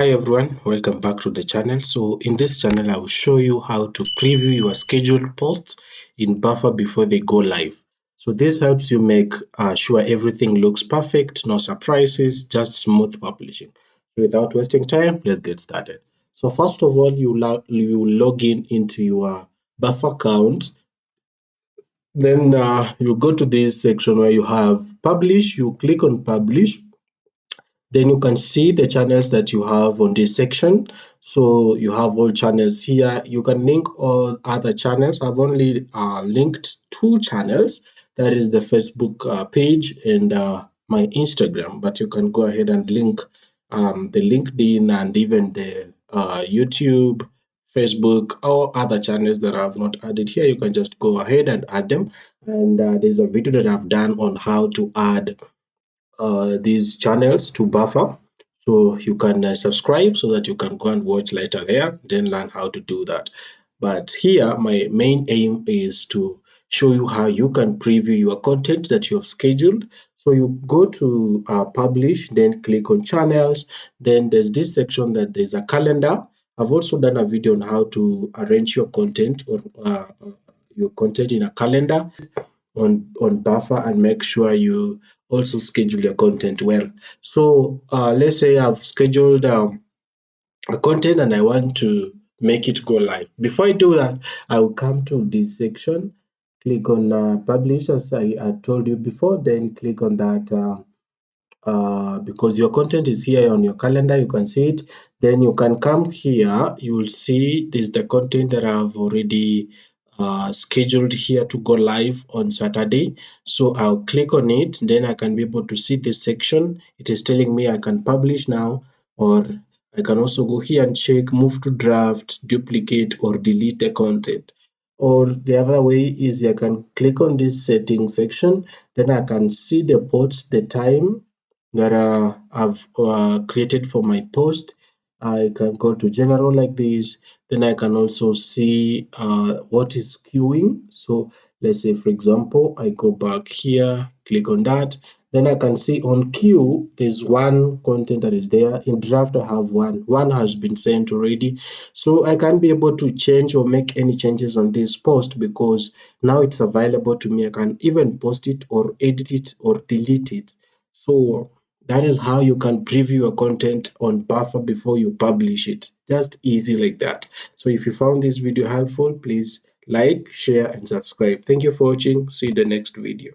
Hi everyone, welcome back to the channel. So in this channel, I will show you how to preview your scheduled posts in Buffer before they go live. So this helps you make sure everything looks perfect, no surprises, just smooth publishing. So without wasting time, let's get started. So first of all, you log in into your Buffer account. Then you go to this section where you have publish. You click on publish. Then you can see the channels that you have on this section. So you have all channels here. You can link all other channels. I've only linked two channels. That is the Facebook page and my Instagram. But you can go ahead and link the LinkedIn and even the YouTube, Facebook, or other channels that I have not added here. You can just go ahead and add them. And there's a video that I've done on how to add these channels to Buffer. So you can subscribe so that you can go and watch later there, then learn how to do that. But here, my main aim is to show you how you can preview your content that you have scheduled. So you go to publish, then click on channels. Then there's this section that there's a calendar. I've also done a video on how to arrange your content or your content in a calendar on Buffer and make sure you also schedule your content well. So let's say I've scheduled a content and I want to make it go live. Before I do that, I will come to this section, click on publish as I told you before, then click on that because your content is here on your calendar, you can see it. Then you can come here, you will see there's the content that I've already scheduled here to go live on Saturday. So I'll click on it, then I can be able to see this section. It is telling me I can publish now, or I can also go here and check, move to draft, duplicate, or delete the content. Or the other way is I can click on this settings section, then I can see the posts, the time that I've created for my post. I can go to general like this. Then I can also see what is queuing. So let's say, for example, I go back here, click on that. Then I can see on queue, there's one content that is there. In draft, I have one. One has been sent already. So I can be able to change or make any changes on this post because now it's available to me. I can even post it or edit it or delete it. So that is how you can preview your content on Buffer before you publish it. Just easy like that. So if you found this video helpful, please like, share, and subscribe. Thank you for watching. See you in the next video.